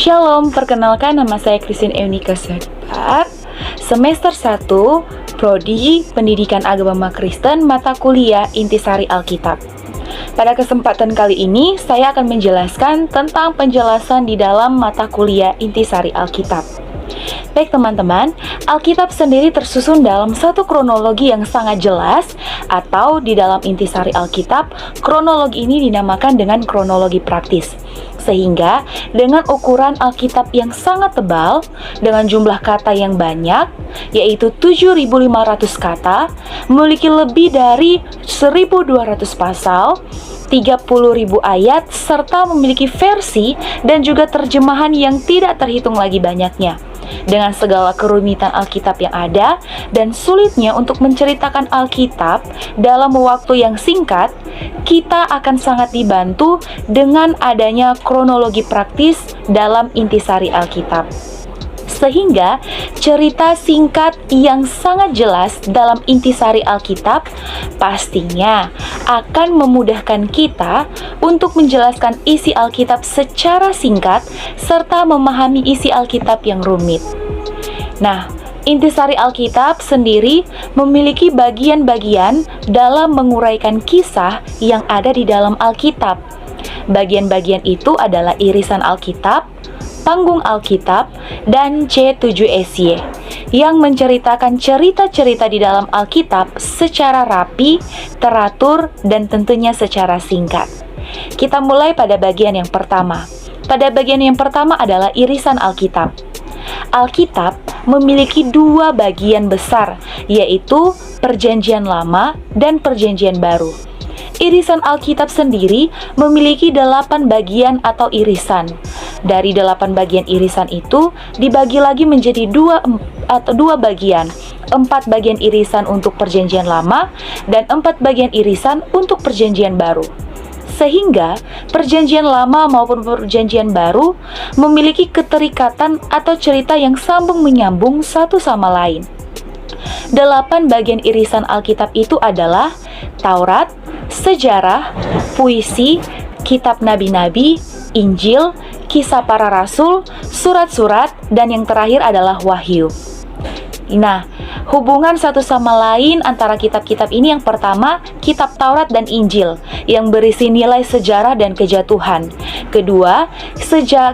Shalom, perkenalkan nama saya Christine Eunika Sedat, semester 1, Prodi Pendidikan Agama Kristen, mata kuliah Intisari Alkitab. Pada kesempatan kali ini, saya akan menjelaskan tentang penjelasan di dalam mata kuliah Intisari Alkitab. Baik teman-teman, Alkitab sendiri tersusun dalam satu kronologi yang sangat jelas, atau di dalam Intisari Alkitab, kronologi ini dinamakan dengan kronologi praktis. Sehingga dengan ukuran Alkitab yang sangat tebal, dengan jumlah kata yang banyak, yaitu 7.500 kata, memiliki lebih dari 1.200 pasal, 30.000 ayat, serta memiliki versi dan juga terjemahan yang tidak terhitung lagi banyaknya. Dengan segala kerumitan Alkitab yang ada dan sulitnya untuk menceritakan Alkitab dalam waktu yang singkat, kita akan sangat dibantu dengan adanya kronologi praktis dalam Intisari Alkitab. Sehingga cerita singkat yang sangat jelas dalam Intisari Alkitab pastinya akan memudahkan kita untuk menjelaskan isi Alkitab secara singkat serta memahami isi Alkitab yang rumit. Nah, Intisari Alkitab sendiri memiliki bagian-bagian dalam menguraikan kisah yang ada di dalam Alkitab. Bagian-bagian itu adalah irisan Alkitab, panggung Alkitab, dan C7SY yang menceritakan cerita-cerita di dalam Alkitab secara rapi, teratur, dan tentunya secara singkat. Kita mulai pada bagian yang pertama. Pada bagian yang pertama adalah irisan Alkitab. Alkitab memiliki dua bagian besar, yaitu Perjanjian Lama dan Perjanjian Baru. Irisan Alkitab sendiri memiliki 8 bagian atau irisan. Dari 8 bagian irisan itu dibagi lagi menjadi dua bagian. 4 bagian irisan untuk Perjanjian Lama dan 4 bagian irisan untuk Perjanjian Baru. Sehingga Perjanjian Lama maupun Perjanjian Baru memiliki keterikatan atau cerita yang sambung menyambung satu sama lain. 8 bagian irisan Alkitab itu adalah Taurat, sejarah, puisi, kitab nabi-nabi, Injil, kisah para rasul, surat-surat, dan yang terakhir adalah wahyu. Nah, hubungan satu sama lain antara kitab-kitab ini yang pertama, kitab Taurat dan Injil yang berisi nilai sejarah dan kejatuhan. Kedua,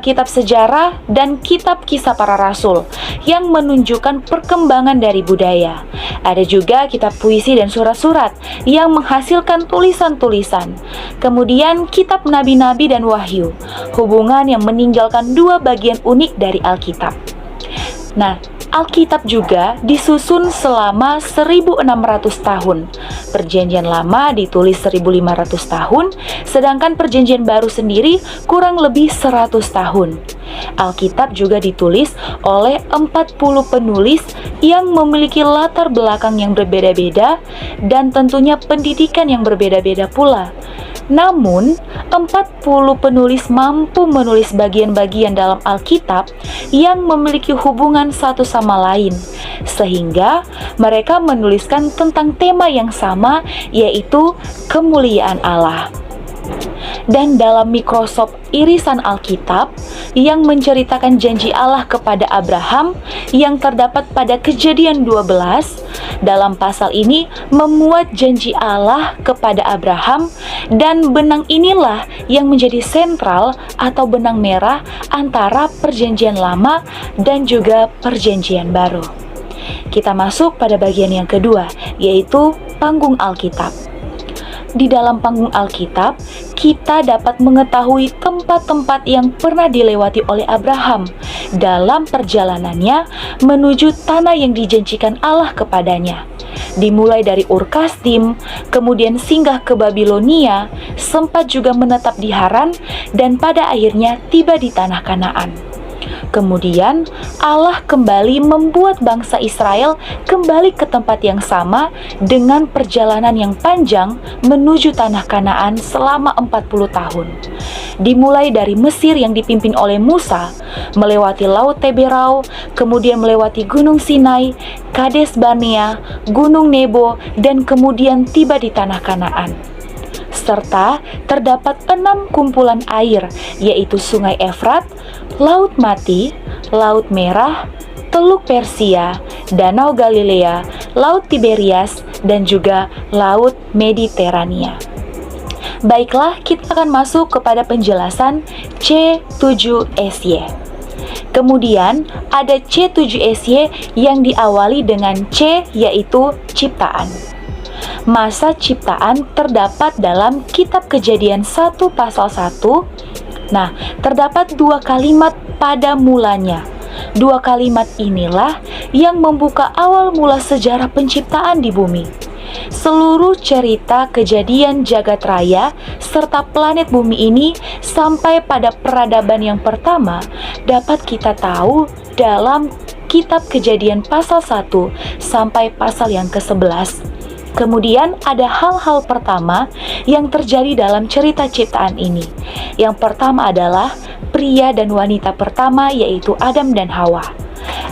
kitab sejarah dan kitab kisah para rasul yang menunjukkan perkembangan dari budaya. Ada juga kitab puisi dan surat-surat yang menghasilkan tulisan-tulisan. Kemudian kitab nabi-nabi dan wahyu, hubungan yang meninggalkan dua bagian unik dari Alkitab. Nah, Alkitab juga disusun selama 1.600 tahun. Perjanjian Lama ditulis 1.500 tahun, sedangkan Perjanjian Baru sendiri kurang lebih 100 tahun. Alkitab juga ditulis oleh 40 penulis yang memiliki latar belakang yang berbeda-beda dan tentunya pendidikan yang berbeda-beda pula. Namun, 40 penulis mampu menulis bagian-bagian dalam Alkitab yang memiliki hubungan satu sama lain, sehingga mereka menuliskan tentang tema yang sama, yaitu kemuliaan Allah. Dan dalam Microsoft irisan Alkitab yang menceritakan janji Allah kepada Abraham yang terdapat pada Kejadian 12, dalam pasal ini memuat janji Allah kepada Abraham, dan benang inilah yang menjadi sentral atau benang merah antara Perjanjian Lama dan juga Perjanjian Baru. Kita masuk pada bagian yang kedua, yaitu panggung Alkitab. Di dalam panggung Alkitab, kita dapat mengetahui tempat-tempat yang pernah dilewati oleh Abraham dalam perjalanannya menuju tanah yang dijanjikan Allah kepadanya. Dimulai dari Ur Kasdim, kemudian singgah ke Babilonia, sempat juga menetap di Haran, dan pada akhirnya tiba di tanah Kanaan. Kemudian Allah kembali membuat bangsa Israel kembali ke tempat yang sama dengan perjalanan yang panjang menuju tanah Kanaan selama 40 tahun. Dimulai dari Mesir yang dipimpin oleh Musa, melewati Laut Teberau, kemudian melewati Gunung Sinai, Kades Barnea, Gunung Nebo, dan kemudian tiba di tanah Kanaan. serta terdapat 6 kumpulan air, yaitu Sungai Efrat, Laut Mati, Laut Merah, Teluk Persia, Danau Galilea, Laut Tiberias, dan juga Laut Mediterania. Baiklah, kita akan masuk kepada penjelasan C7SY. Kemudian ada C7SY yang diawali dengan C, yaitu ciptaan. Masa ciptaan terdapat dalam Kitab Kejadian 1 pasal 1. Nah, terdapat 2 kalimat pada mulanya. 2 kalimat inilah yang membuka awal mula sejarah penciptaan di bumi. Seluruh cerita kejadian jagat raya serta planet bumi ini sampai pada peradaban yang pertama dapat kita tahu dalam Kitab Kejadian pasal 1 sampai pasal yang ke-11. Kemudian ada hal-hal pertama yang terjadi dalam cerita ciptaan ini. Yang pertama adalah pria dan wanita pertama, yaitu Adam dan Hawa.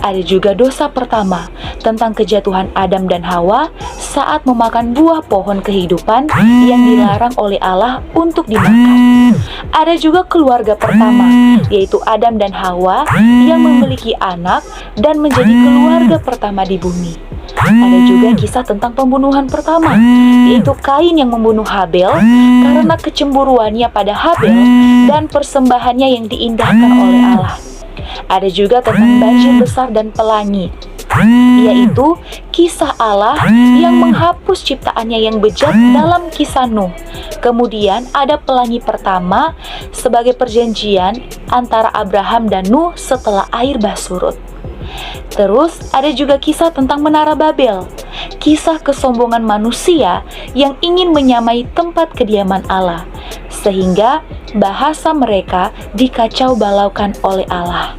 Ada juga dosa pertama tentang kejatuhan Adam dan Hawa saat memakan buah pohon kehidupan yang dilarang oleh Allah untuk dimakan. Ada juga keluarga pertama, yaitu Adam dan Hawa yang memiliki anak dan menjadi keluarga pertama di bumi. Ada juga kisah tentang pembunuhan pertama, yaitu Kain yang membunuh Habel karena kecemburuannya pada Habel dan persembahannya yang diindahkan oleh Allah. Ada juga tentang banjir besar dan pelangi, yaitu kisah Allah yang menghapus ciptaannya yang bejat dalam kisah Nuh. Kemudian ada pelangi pertama sebagai perjanjian antara Abraham dan Nuh setelah air bah surut. Terus ada juga kisah tentang Menara Babel, kisah kesombongan manusia yang ingin menyamai tempat kediaman Allah, sehingga bahasa mereka dikacau balaukan oleh Allah.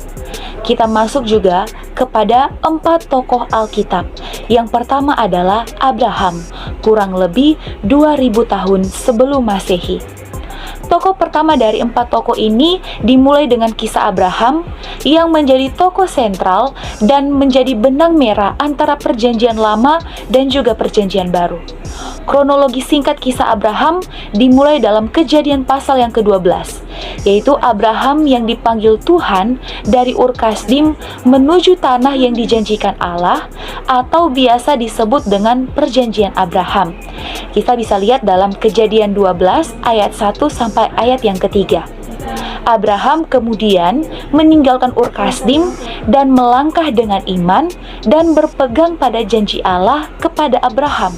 Kita masuk juga kepada 4 tokoh Alkitab. Yang pertama adalah Abraham, kurang lebih 2000 tahun sebelum Masehi. Tokoh pertama dari 4 tokoh ini dimulai dengan kisah Abraham yang menjadi tokoh sentral dan menjadi benang merah antara perjanjian lama dan juga perjanjian baru. Kronologi singkat kisah Abraham dimulai dalam Kejadian pasal yang ke-12, yaitu Abraham yang dipanggil Tuhan dari Ur Kasdim menuju tanah yang dijanjikan Allah, atau biasa disebut dengan perjanjian Abraham. Kita bisa lihat dalam Kejadian 12 ayat 1 sampai ayat yang ketiga. Abraham kemudian meninggalkan Ur Kasdim dan melangkah dengan iman dan berpegang pada janji Allah kepada Abraham.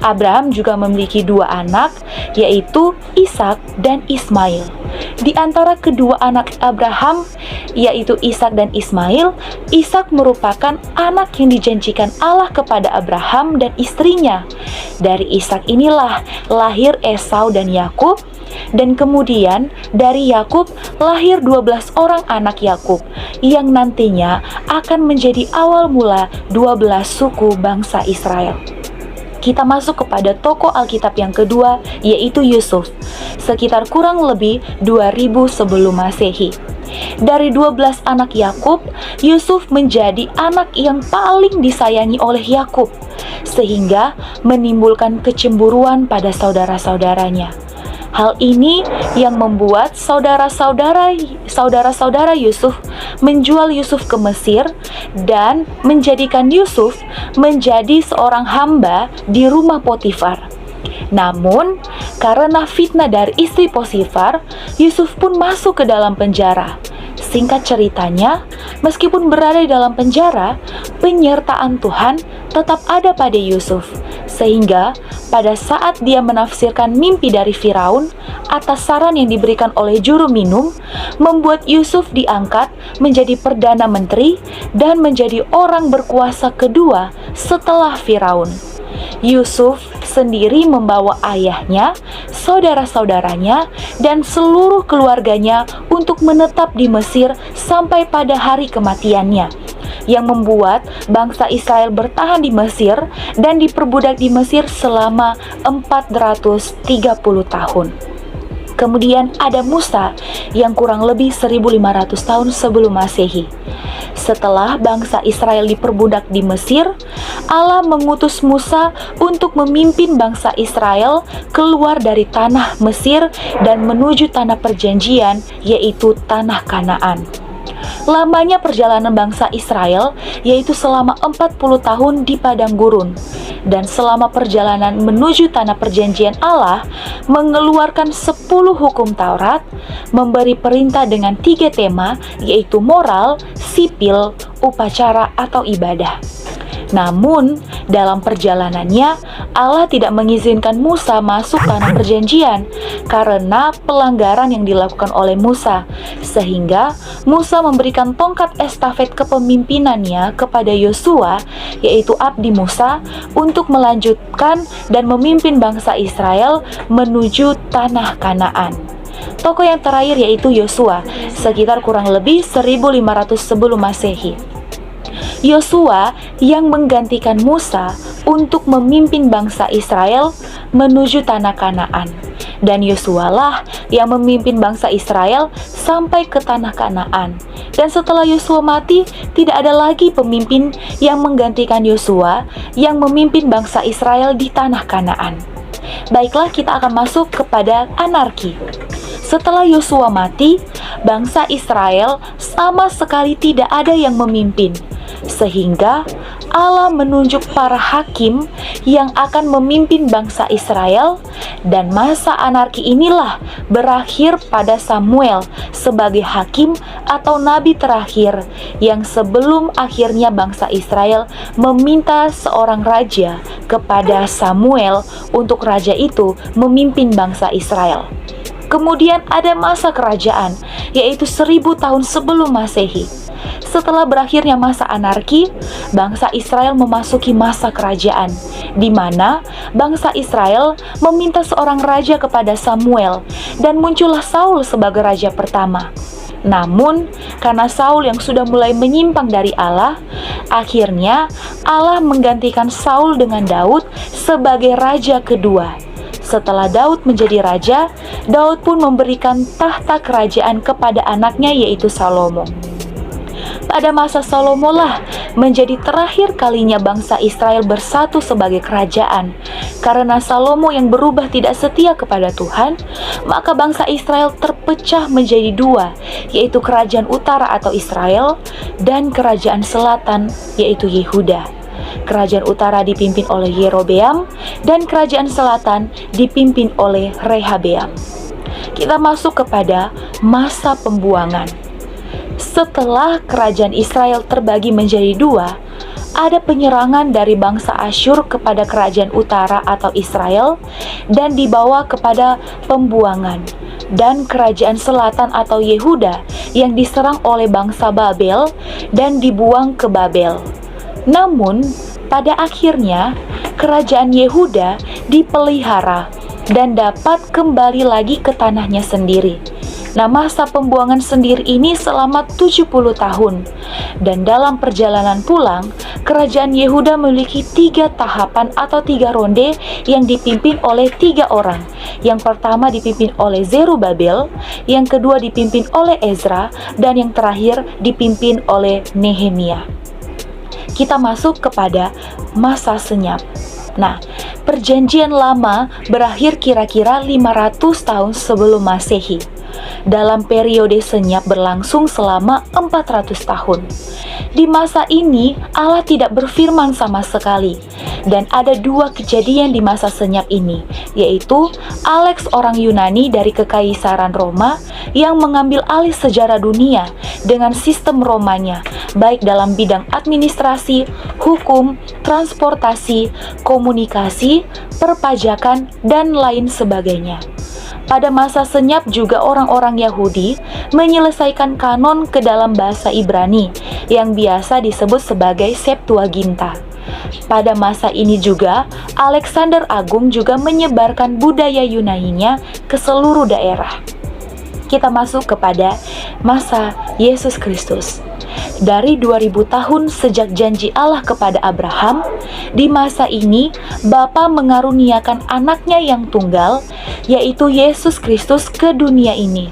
Abraham juga memiliki 2 anak, yaitu Ishak dan Ismail. Di antara kedua anak Abraham, yaitu Ishak dan Ismail, Ishak merupakan anak yang dijanjikan Allah kepada Abraham dan istrinya. Dari Ishak inilah lahir Esau dan Yakub, dan kemudian dari Yakub lahir 12 orang anak Yakub yang nantinya akan menjadi awal mula 12 suku bangsa Israel. Kita masuk kepada tokoh Alkitab yang kedua, yaitu Yusuf, sekitar kurang lebih 2000 sebelum Masehi. Dari 12 anak Yakub, Yusuf menjadi anak yang paling disayangi oleh Yakub, sehingga menimbulkan kecemburuan pada saudara-saudaranya. Hal ini yang membuat saudara-saudara Yusuf menjual Yusuf ke Mesir dan menjadikan Yusuf menjadi seorang hamba di rumah Potifar. Namun, karena fitnah dari istri Potifar, Yusuf pun masuk ke dalam penjara. Singkat ceritanya, meskipun berada di dalam penjara, penyertaan Tuhan tetap ada pada Yusuf, sehingga pada saat dia menafsirkan mimpi dari Firaun atas saran yang diberikan oleh juru minum, membuat Yusuf diangkat menjadi perdana menteri dan menjadi orang berkuasa kedua setelah Firaun. Yusuf sendiri membawa ayahnya, saudara-saudaranya, dan seluruh keluarganya untuk menetap di Mesir sampai pada hari kematiannya, yang membuat bangsa Israel bertahan di Mesir dan diperbudak di Mesir selama 430 tahun. Kemudian ada Musa yang kurang lebih 1500 tahun sebelum Masehi. Setelah bangsa Israel diperbudak di Mesir, Allah mengutus Musa untuk memimpin bangsa Israel keluar dari tanah Mesir dan menuju tanah perjanjian, yaitu tanah Kanaan. Lamanya perjalanan bangsa Israel yaitu selama 40 tahun di padang gurun. Dan selama perjalanan menuju tanah perjanjian, Allah mengeluarkan 10 hukum Taurat, memberi perintah dengan 3 tema, yaitu moral, sipil, upacara atau ibadah. Namun, dalam perjalanannya, Allah tidak mengizinkan Musa masuk tanah perjanjian karena pelanggaran yang dilakukan oleh Musa, sehingga Musa memberikan tongkat estafet kepemimpinannya kepada Yosua, yaitu abdi Musa, untuk melanjutkan dan memimpin bangsa Israel menuju tanah Kanaan. Tokoh yang terakhir yaitu Yosua, sekitar kurang lebih 1500 sebelum Masehi. Yosua yang menggantikan Musa untuk memimpin bangsa Israel menuju tanah Kanaan. Dan Yosua lah yang memimpin bangsa Israel sampai ke tanah Kanaan. Dan setelah Yosua mati, tidak ada lagi pemimpin yang menggantikan Yosua yang memimpin bangsa Israel di tanah Kanaan. Baiklah, kita akan masuk kepada anarki. Setelah Yosua mati, bangsa Israel sama sekali tidak ada yang memimpin. Sehingga Allah menunjuk para hakim yang akan memimpin bangsa Israel, dan masa anarki inilah berakhir pada Samuel sebagai hakim atau nabi terakhir yang sebelum akhirnya bangsa Israel meminta seorang raja kepada Samuel untuk raja itu memimpin bangsa Israel. Kemudian ada masa kerajaan, yaitu 1000 tahun sebelum Masehi. Setelah berakhirnya masa anarki, bangsa Israel memasuki masa kerajaan, di mana bangsa Israel meminta seorang raja kepada Samuel, dan muncullah Saul sebagai raja pertama. Namun, karena Saul yang sudah mulai menyimpang dari Allah, akhirnya Allah menggantikan Saul dengan Daud sebagai raja kedua. Setelah Daud menjadi raja, Daud pun memberikan tahta kerajaan kepada anaknya yaitu Salomo. Pada masa Salomo lah menjadi terakhir kalinya bangsa Israel bersatu sebagai kerajaan. Karena Salomo yang berubah tidak setia kepada Tuhan, maka bangsa Israel terpecah menjadi dua, yaitu kerajaan utara atau Israel dan kerajaan selatan yaitu Yehuda. Kerajaan utara dipimpin oleh Yerobeam dan kerajaan selatan dipimpin oleh Rehabeam. Kita masuk kepada masa pembuangan. Setelah kerajaan Israel terbagi menjadi dua, ada penyerangan dari bangsa Asyur kepada kerajaan utara atau Israel dan dibawa kepada pembuangan, dan kerajaan selatan atau Yehuda yang diserang oleh bangsa Babel dan dibuang ke Babel. Namun, pada akhirnya kerajaan Yehuda dipelihara dan dapat kembali lagi ke tanahnya sendiri. Nah, masa pembuangan sendiri ini selama 70 tahun. Dan dalam perjalanan pulang, kerajaan Yehuda memiliki 3 tahapan atau 3 ronde yang dipimpin oleh 3 orang. Yang pertama dipimpin oleh Zerubabel, yang kedua dipimpin oleh Ezra, dan yang terakhir dipimpin oleh Nehemia. Kita masuk kepada masa senyap. Nah, perjanjian lama berakhir kira-kira 500 tahun sebelum Masehi. Dalam periode senyap berlangsung selama 400 tahun. Di masa ini Allah tidak berfirman sama sekali. Dan ada 2 kejadian di masa senyap ini, yaitu Alex orang Yunani dari Kekaisaran Roma yang mengambil alih sejarah dunia dengan sistem Romanya, baik dalam bidang administrasi, hukum, transportasi, komunikasi, perpajakan, dan lain sebagainya. Pada masa senyap juga orang-orang Yahudi menyelesaikan kanon ke dalam bahasa Ibrani yang biasa disebut sebagai Septuaginta. Pada masa ini juga Alexander Agung juga menyebarkan budaya Yunaninya ke seluruh daerah. Kita masuk kepada masa Yesus Kristus. Dari 2000 tahun sejak janji Allah kepada Abraham, di masa ini Bapa mengaruniakan anaknya yang tunggal, yaitu Yesus Kristus ke dunia ini.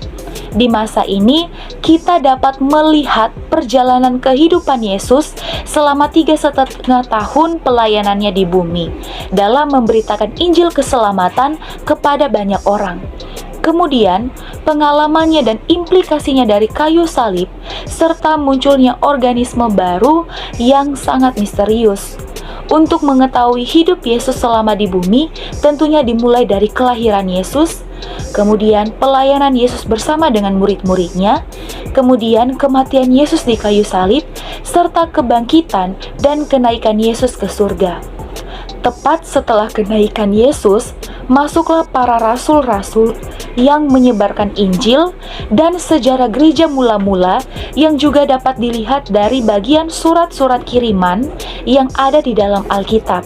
Di masa ini, kita dapat melihat perjalanan kehidupan Yesus selama 3,5 tahun pelayanannya di bumi dalam memberitakan Injil keselamatan kepada banyak orang. Kemudian, pengalamannya dan implikasinya dari kayu salib, serta munculnya organisme baru yang sangat misterius. Untuk mengetahui hidup Yesus selama di bumi, tentunya dimulai dari kelahiran Yesus, kemudian pelayanan Yesus bersama dengan murid-muridnya, kemudian kematian Yesus di kayu salib, serta kebangkitan dan kenaikan Yesus ke surga. Tepat setelah kenaikan Yesus, masuklah para rasul-rasul yang menyebarkan Injil dan sejarah gereja mula-mula yang juga dapat dilihat dari bagian surat-surat kiriman yang ada di dalam Alkitab.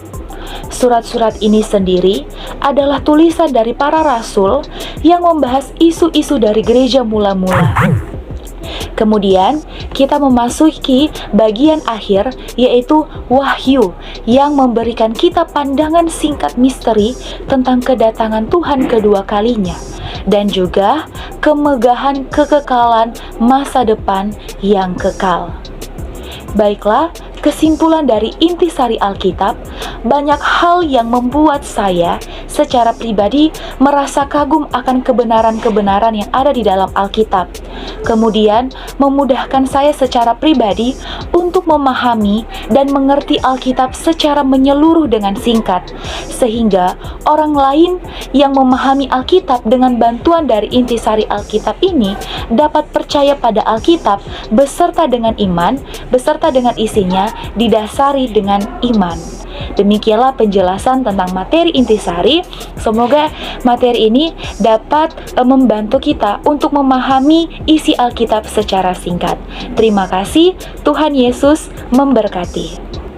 Surat-surat ini sendiri adalah tulisan dari para rasul yang membahas isu-isu dari gereja mula-mula. Kemudian kita memasuki bagian akhir, yaitu Wahyu, yang memberikan kita pandangan singkat misteri tentang kedatangan Tuhan kedua kalinya, dan juga kemegahan kekekalan masa depan yang kekal. Baiklah, kesimpulan dari intisari Alkitab, banyak hal yang membuat saya secara pribadi merasa kagum akan kebenaran-kebenaran yang ada di dalam Alkitab. Kemudian memudahkan saya secara pribadi untuk memahami dan mengerti Alkitab secara menyeluruh dengan singkat, sehingga orang lain yang memahami Alkitab dengan bantuan dari intisari Alkitab ini dapat percaya pada Alkitab beserta dengan iman, beserta dengan isinya didasari dengan iman. Demikianlah penjelasan tentang materi intisari. Semoga materi ini dapat membantu kita untuk memahami isi Alkitab secara singkat. Terima kasih, Tuhan Yesus memberkati.